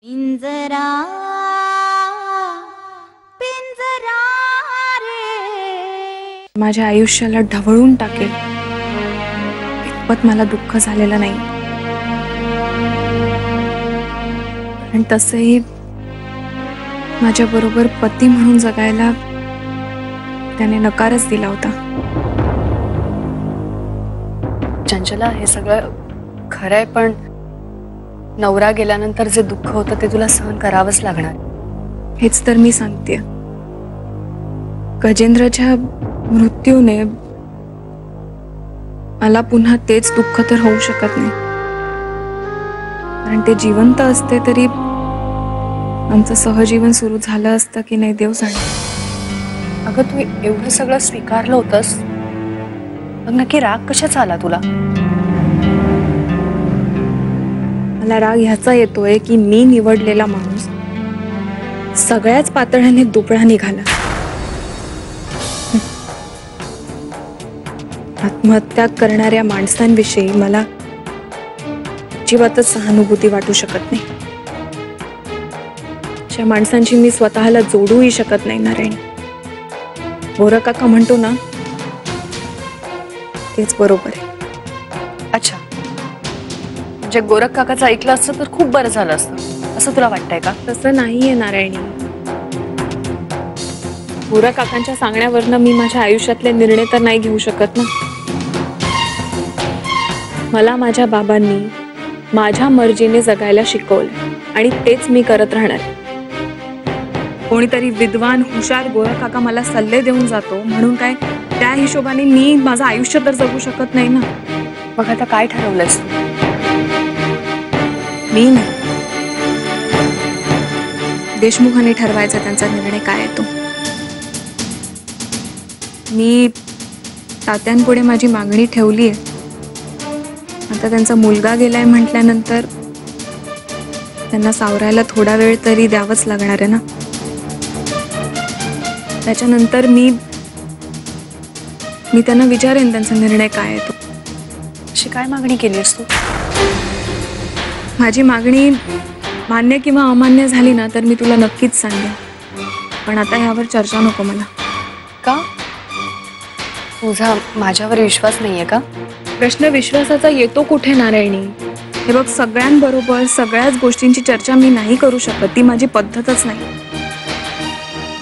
पिंजरा पिंजरा रे माझ्या आयुष्याला ढवळून टाकेल इतपत मला दुःख झालेलं नाही. आणि तसंही माझ्या बरोबर पती म्हणून जगायला त्याने नकारच दिला होता. चंचला, हे सगळं खरंय, पण नवरा गेल्यानंतर जे दुःख होतं ते तुला सहन करावंच लागणार. हेच तर मी सांगते. गजेंद्रच्या मृत्यूने मला पुन्हा तेच दुःख तर होऊ शकत नाही. कारण ते जिवंत असते तरी आमचं सहजीवन सुरू झालं असतं की नाही देव जाणे. अगं, तू एवढं सगळं स्वीकारलं होतंस, मग नक्की राग कशाचा आला तुला? मला राग ह्याचा येतोय की मी निवडलेला माणूस सगळ्याच पातळ्याने दुबळा निघाला. आत्महत्या करणाऱ्या माणसांविषयी मला अजिबातच सहानुभूती वाटू शकत नाही. अशा माणसांची मी स्वतःला जोडूही शकत नाही. नारायणी, गोरकाका म्हणतो ना, तेच बरोबर आहे. अच्छा, म्हणजे गोरख काकाचं ऐकलं असतं तर खूप बरं झालं असतं असं तुला वाटतंय का? तसं नाहीये नारायणी. गोरकाकांच्या सांगण्यावरनं मी माझ्या आयुष्यातले निर्णय तर नाही घेऊ शकत ना. मला माझ्या बाबांनी माझ्या मर्जीने जगायला शिकवलं आणि तेच मी करत राहणार. कोणीतरी विद्वान हुशार गोरकाका मला सल्ले देऊन जातो म्हणून काय त्या हिशोबाने मी माझं आयुष्य तर जगू शकत नाही ना. मग आता काय ठरवलंस? मी नाही, देशमुखांनी ठरवायचा त्यांचा निर्णय काय आहे तो. मी तात्यांपुढे माझी मागणी ठेवली आहे. आता त्यांचा मुलगा गेलाय म्हटल्यानंतर त्यांना सावरायला थोडा वेळ तरी द्यावंच लागणार आहे ना. त्याच्यानंतर मी त्यांना विचारेन त्यांचा निर्णय काय आहे तो. अशी काय मागणी केलीस तू? माझी मागणी मान्य किंवा अमान्य झाली ना तर मी तुला नक्कीच सांगेन, पण आता ह्यावर चर्चा नको मला. का? तुझा माझ्यावर विश्वास नाहीये का? प्रश्न विश्वासाचा येतो कुठे नारायणी? हे बघ, सगळ्यांबरोबर सगळ्याच गोष्टींची चर्चा मी नाही करू शकत. ती माझी पद्धतच नाही.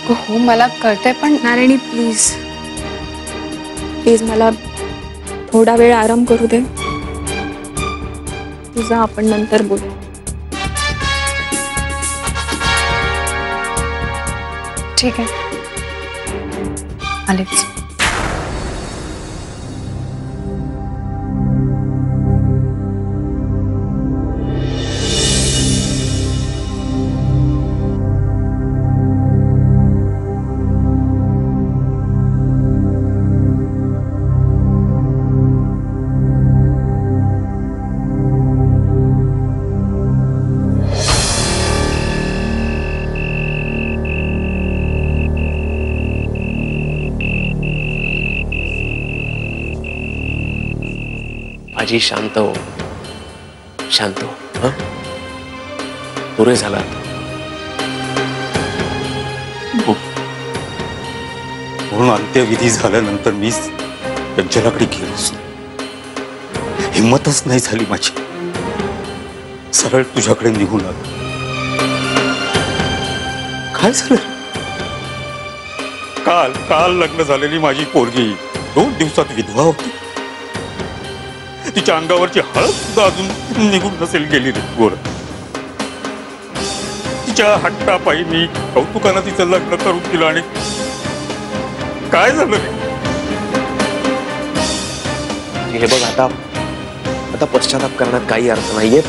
हो, मला कळतंय, पण नारायणी प्लीज प्लीज मला थोडा वेळ आराम करू दे. तुझा आपण नंतर बोलू. ठीक आहे, आलेच. आजी, शांत हो, शांत हो. हा, पुरे झाला. म्हणून अंत्यविधी झाल्यानंतर मी चंचलाकडे गेलोच नाही. हिंमतच नाही झाली माझी. सरळ तुझ्याकडे निघून आलो. काय झालं? काल काल लग्न झालेली माझी पोरगी 2 दिवसात विधवा होती. तिच्या अंगावरची हळद सुद्धा अजून निघून नसेल गेली रे गोर. तिच्या हट्टापायी मी कौतुकानं तिचं लग्न करून दिलं आणि काय झालं रे? हे बघ, आता पश्चाताप करण्यात काही अर्थ नाहीये.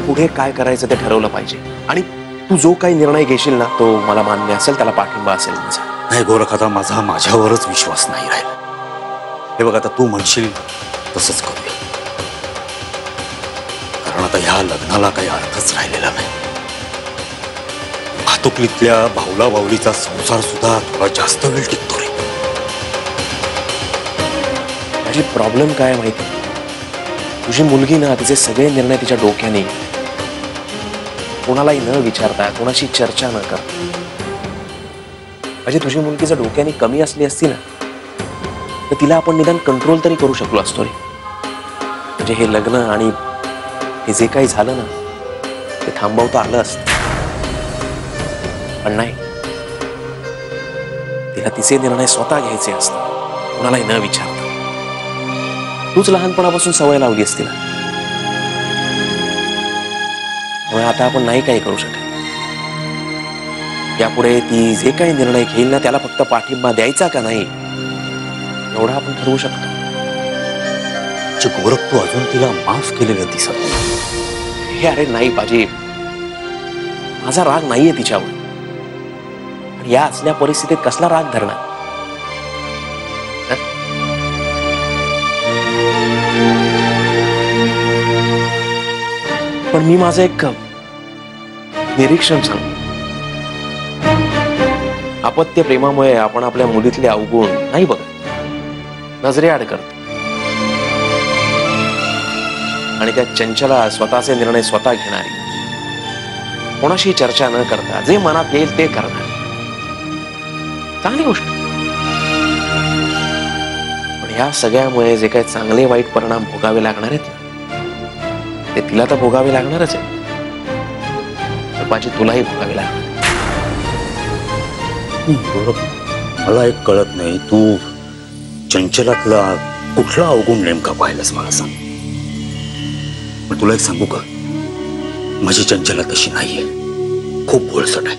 पुढे काय करायचं ते ठरवलं पाहिजे. आणि तू जो काही निर्णय घेशील ना तो मला मान्य असेल, त्याला पाठिंबा असेल माझा. नाही गोरख, आता माझ्यावरच विश्वास नाही राहिला. हे बघ, आता तू म्हणशील तसंच करूया. कारण आता ह्या लग्नाला काही अर्थच राहिलेला नाही. भातुकलीतल्या भावला बावलीचा संसार सुद्धा थोडा जास्त वेळ टिकतो रे. माझी प्रॉब्लेम काय माहिती? तुझी मुलगी ना, तिचे सगळे निर्णय तिच्या डोक्याने कोणालाही न विचारता, कोणाशी चर्चा न करता. म्हणजे तुझी मुलगी जर डोक्याने कमी असली असती ना, तर तिला आपण निदान कंट्रोल तरी करू शकलो असतो रे. म्हणजे हे लग्न आणि हे जे काही झालं ना, ते थांबवता आलं असतं. पण नाही, तिला तिचे निर्णय स्वतः घ्यायचे असतात, कोणालाही न विचारता. तूच लहानपणापासून सवय लावली असती ना. त्यामुळे आता आपण नाही काही करू शकत. यापुढे ती जे काही निर्णय घेईल ना, त्याला फक्त पाठिंबा द्यायचा का नाही, एवढा आपण ठरवू शकतो. गोरख, तू अजून तिला माफ केलेलं दिसत नाही. हे अरे नाही बाजी, माझा राग नाहीये तिच्यावर. आणि या असल्या परिस्थितीत कसला राग धरणार. पण मी माझं एक निरीक्षण सांगतो. अपत्य प्रेमामुळे आपण आपल्या मुलीतले अवगुण नाही बघत, नजरेआड करतो. आणि त्या चंचला स्वतःचे निर्णय स्वतः घेणारी, कोणाशी चर्चा न करता जे मनात येईल ते करणार, चांगली गोष्ट. पण या सगळ्यामुळे जे काही चांगले वाईट परिणाम भोगावे लागणार आहेत ना, ते तिला तर भोगावे लागणारच आहे, माझी तुलाही भोगावे लागणार. मला एक कळत नाही, तू चंचलातला कुठला अवगुण नेमका पाहिलास मला सांग. पण तुला एक सांगू का, माझी चंचला तशी नाहीये, खूप बोळसट आहे.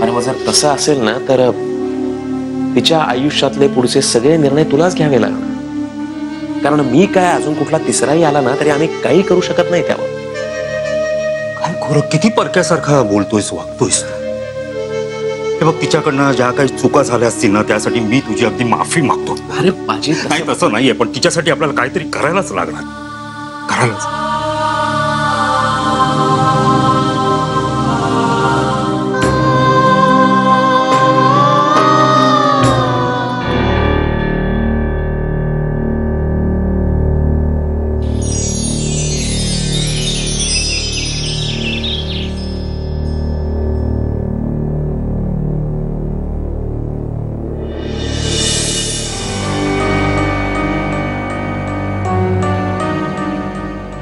आणि मग जर तसं असेल ना, तर तिच्या आयुष्यातले पुढचे सगळे निर्णय तुलाच घ्यावे लागणार. कारण मी काय अजून कुठला तिसराही आला ना, तरी आम्ही काही करू शकत नाही त्यावर. काय खोरं, किती परक्यासारखा बोलतोयस, वागतोयस. हे बघ, तिच्याकडनं ज्या काही चुका झाल्या असतील ना, त्यासाठी मी तुझी अगदी माफी मागतो. अरे बाजी, नाही तसं नाहीये, पण तिच्यासाठी आपल्याला काहीतरी करायलाच लागणार, करायलाच.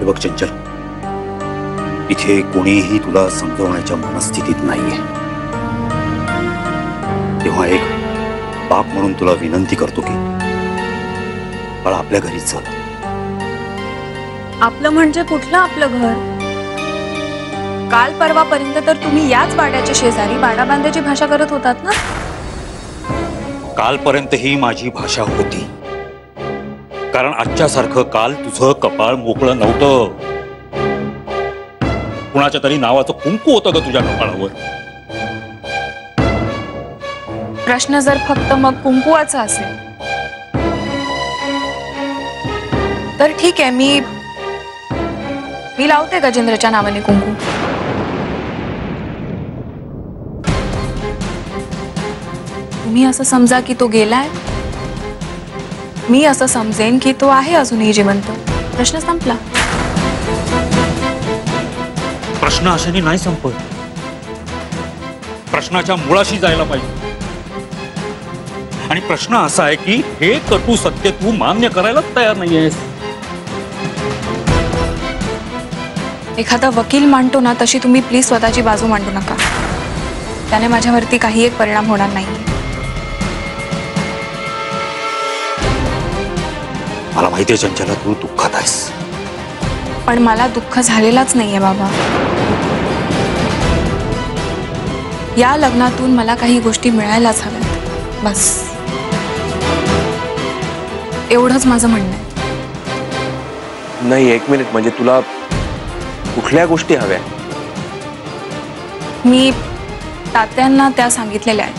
बघ चंचल, इथे कोणीही तुला समजवण्याच्या मनस्थितीत नाहीये. तेव्हा एक बाप म्हणून तुला विनंती करतो की बाळा, आपल्या घरी चल. आपलं म्हणजे कुठलं आपलं घर? काल परवापर्यंत तर तुम्ही याच वाड्याच्या शेजारी वाडा बांधायची भाषा करत होतात ना. कालपर्यंत ही माझी भाषा होती, कारण आजच्या सारखं काल तुझं कपाळ मोकळं नव्हतं. कुणाच्या तरी नावाचं कुंकू होतं ग तुझ्या कपाळावर. प्रश्न जर फक्त मग कुंकुवाचा असेल तर ठीक आहे, मी लावते गजेंद्रच्या नावाने कुंकू. तुम्ही असं समजा की तो गेलाय, मी असं समजेन की तो आहे अजूनही जिवंत. प्रश्न संपला. प्रश्न अशाने नाही संपत, प्रश्नाच्या मुळाशी जायला पाहिजे. आणि प्रश्न असा आहे की हे कटू सत्य तू मान्य करायलाच तयार नाहीयेस. एखादा वकील मांडतो ना, तशी तुम्ही प्लीज स्वतःची बाजू मांडू नका. त्याने माझ्यावरती काही एक परिणाम होणार नाही. मला माहितीये चंचला, तू दुःखात आहेस. पण मला दुःख झालेलाच नाहीये बाबा. या लग्नातून मला काही गोष्टी मिळायलाच हव्यात, बस. एवढंच माझं म्हणणं आहे. नाही, एक मिनिट, म्हणजे तुला कुठल्या गोष्टी हव्या? मी तात्यांना त्या सांगितलेल्या आहेत.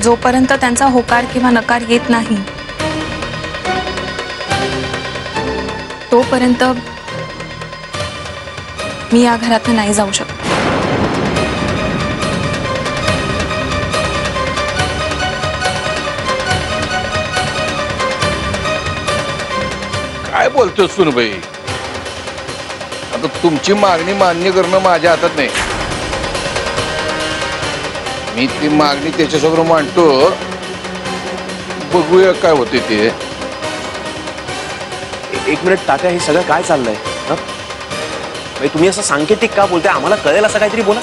जोपर्यंत त्यांचा होकार किंवा नकार येत नाही, तोपर्यंत मी या घरातून नाही जाऊ शकत. काय बोलतोय सुनबाई? आता तुमची मागणी मान्य करणं माझ्या हातात नाही. मी ती मागणी त्याच्यासमोर मांडतो, बघूया काय होते ते. एक मिनिट तात्या, हे सगळं काय चाललंय? म्हणजे तुम्ही असं सांकेतिक का बोलताय? आम्हाला कळेल असं काहीतरी बोला.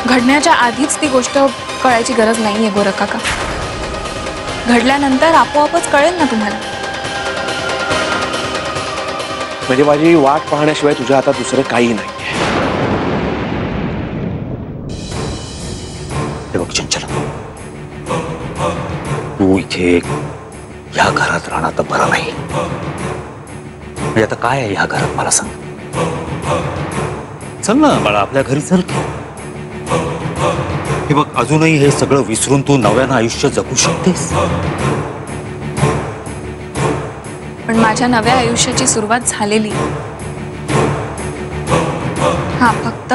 घडण्याच्या आधीच ती गोष्ट कळायची गरज नाहीये गोरख काका. घडल्यानंतर आपोआपच कळेल ना तुम्हाला. म्हणजे माझी वाट पाहण्याशिवाय तुझ्या हातात दुसरं काही नाही. हे बघ चंचला, तू इथे या घरात राहणार तर बरं नाही. म्हणजे आता काय आहे या घरात मला सांग. चल ना बाळा, आपल्या घरी चल. हे बघ, अजूनही हे सगळं विसरून तू नव्यानं आयुष्य जगू शकतेस. पण माझ्या नव्या आयुष्याची सुरुवात झालेली. हा, फक्त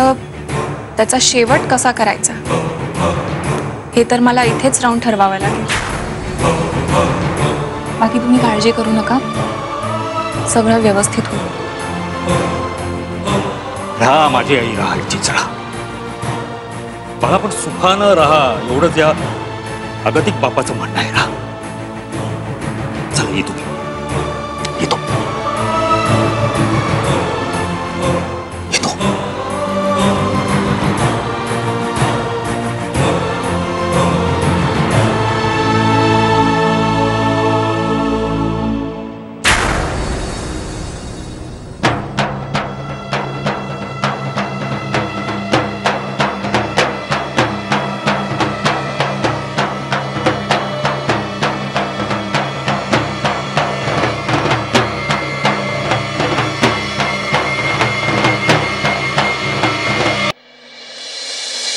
त्याचा शेवट कसा करायचा हे तर मला इथेच राहून ठरवावं लागेल. बाकी तुम्ही काळजी करू नका, सगळं व्यवस्थित होईल. राहा माझी आई, राहा चिंचळा. बाळा पण सुखानं राहा, एवढंच या अगतिक बापाचं म्हणणं आहे. राहा. चल येतो, येतो, येतो.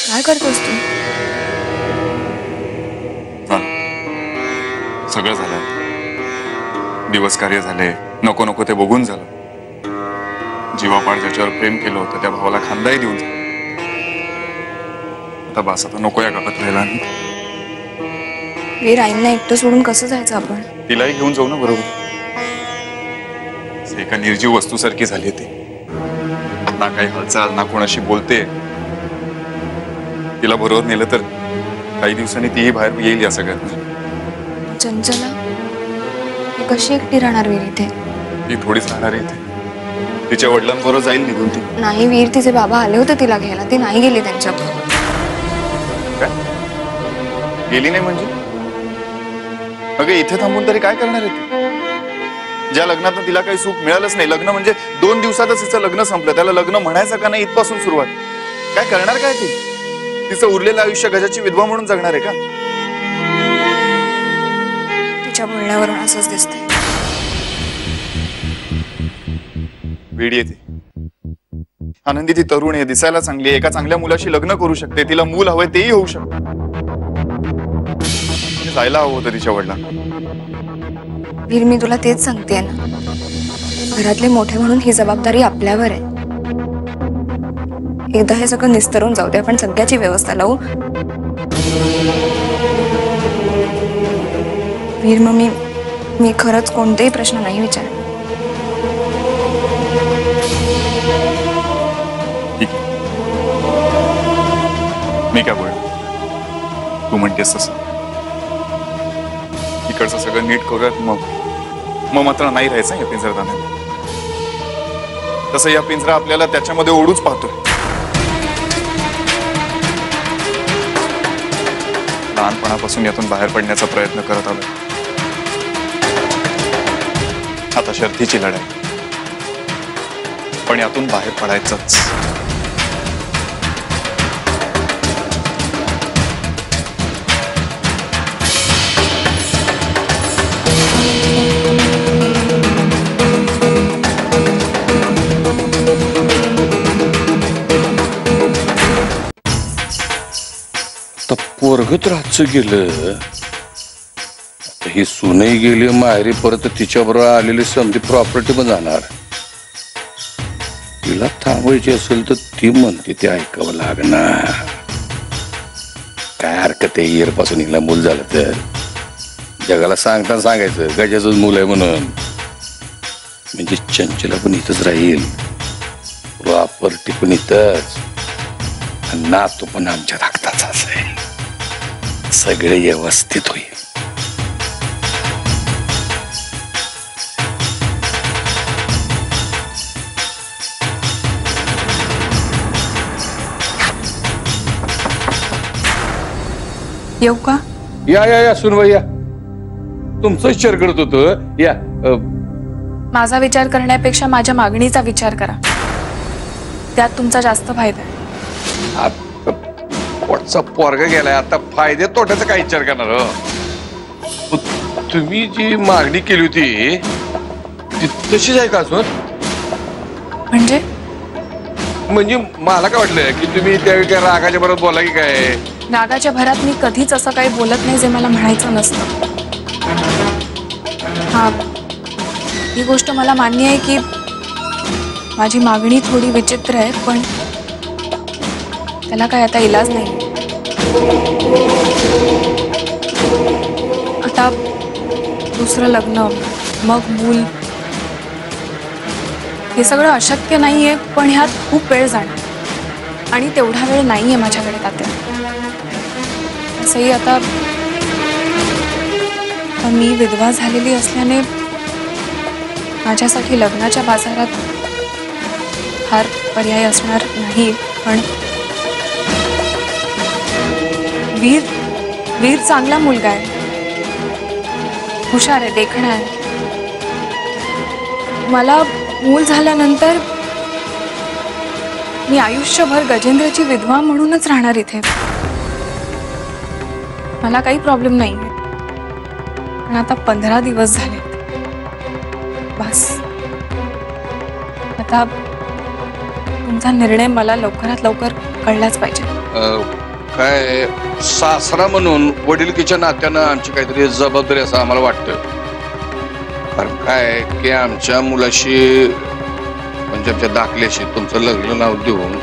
काय करतोस तू? सगळं झालं, दिवस कार्य झाले, नको नको ते बघून झालं. जीवापाड ज्याच्यावर प्रेम केलं होतं त्या भावाला खांदाही देऊन झालं. आता बास, आता नको या काकात राहायला. वीर, आईंना एकटं सोडून कसं जायचं आपण? तिलाही घेऊन जाऊ ना. बरोबर, एका निर्जीव वस्तूसारखी झाली ती. ना काही हालचाल, ना कोणाशी बोलते. तिला बरोबर नेलं तर काही दिवसांनी तीही बाहेर येईल या सगळ्यात. चंचला ही कशी एकटी राहणार वीर इथे? ती थोडीच राहणार आहे इथे. तिच्या वडिलांबरोबर जाईल निघून ती. नाही वीर, तिचे बाबा आले होते तिला घ्यायला, ती नाही गेली त्यांच्याबरोबर. काय गेली नाही म्हणजे? अगं इथे थांबून तरी काय करणार आहे ती? ज्या लग्नात तिला काही सुख मिळालंच नाही. लग्न म्हणजे 2 दिवसातच तिचं लग्न संपलं. त्याला लग्न म्हणायचं का नाही इथपासून सुरुवात. काय करणार काय ती? तिचं उरलेलं आयुष्य गजाची विधवा म्हणून जगणार आहे का? तिच्या बोलण्यावरून असंच दिसतंय. वेडी येते. आनंदी ती तरुण आहे, दिसायला चांगली आहे, एका चांगल्या मुलाशी लग्न करू शकते. तिला मूल हवंय तेही होऊ शकतं. जायला हवं होतं तिच्या वडिलांना. वीर, मी तुला तेच सांगतेय ना, घरातले मोठे म्हणून ही जबाबदारी आपल्यावर आहे. एकदा हे सगळं निस्तरून जाऊ दे, आपण सगळ्याची व्यवस्था लावू. वीर, मग मी खरंच कोणतेही प्रश्न नाही विचारत. मी काय बोल, तू म्हणतेस तसं. इकडचं सगळं नीट करूयात, मग मात्र नाही राहायचं या पिंजरदानात. तसं या पिंजरा आपल्याला त्याच्यामध्ये ओढूच पाहतोय. लहानपणापासून यातून बाहेर पडण्याचा प्रयत्न करत आलोय. आता शर्थीची लढाई, पण यातून बाहेर पडायचंच. पोरगत रातचं गेलं, ही सुनई गेली माहेरी, परत तिच्याबरोबर आलेली समधी प्रॉपर्टी पण जाणार. तिला थांबवायची असेल तर ती म्हणते ते ऐकावं लागणार. काय हरकत आहे, येरपासून हिला मूल झालं तर जगाला सांगताना सांगायचं गजाचंच मूल आहे म्हणून, म्हणजे चंचला पण इथंच राहील, प्रॉपर्टी पण इथंच, आणि नातू पण आमच्या धाकटाचाच आहे. सगळे व्यवस्थित होईल. येऊ का? या सुनबाई या. तुमचं विचार करत होतं. या. माझा विचार करण्यापेक्षा माझ्या मागणीचा विचार करा, त्यात तुमचा जास्त फायदा आहे. पोटचा पोरगा गेलाय, आता फायदे तोट्याचा काय विचार करणार हो? तुम्ही जी मागणी केली होती ती तशीच आहे का अजून? म्हणजे मला काय वाटलं की तुम्ही त्यावेळी त्या रागाच्या बरोबर बोला की काय? रागाच्या भरात मी कधीच असं काही बोलत नाही जे मला म्हणायचं नसतं. हा, ही गोष्ट मला मान्य आहे की माझी मागणी थोडी विचित्र आहे, पण त्याला काय आता इलाज नाही. आता दुसरं लग्न, मग मूल, हे सगळं अशक्य नाहीये, पण ह्यात खूप वेळ जाणार आणि तेवढा वेळ नाहीये माझ्याकडे तात्या. असंही आता मी विधवा झालेली असल्याने माझ्यासाठी लग्नाच्या बाजारात फार पर्याय असणार नाही, पण वीर चांगला मुलगा आहे, हुशार आहे, देखणा आहे. मला मूल झाल्यानंतर मी आयुष्यभर गजेंद्रची विधवा म्हणूनच राहणार इथे. मला काही प्रॉब्लेम नाही, पण आता 15 दिवस झाले बस. आता तुमचा निर्णय मला लवकरात लवकर कळलाच पाहिजे. काय सासरा म्हणून वडिलकीच्या नात्यानं आमची काहीतरी जबाबदारी असं आम्हाला वाटतं. कारण काय की आमच्या मुलाशी म्हणजे आमच्या दाखल्याशी तुमचं लग्न नाव देऊन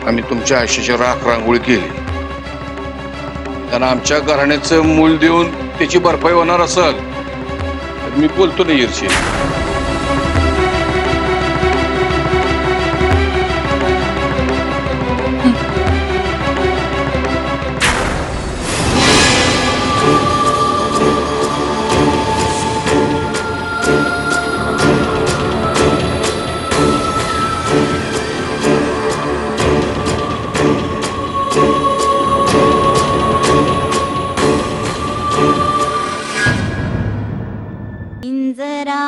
आम्ही तुमच्या आयुष्याची राख रांगोळी केली. त्यांना आमच्या घराण्याचं मूल देऊन त्याची भरपाई होणार असेल तर मी बोलतो नाही ईर्षी. पिंजरा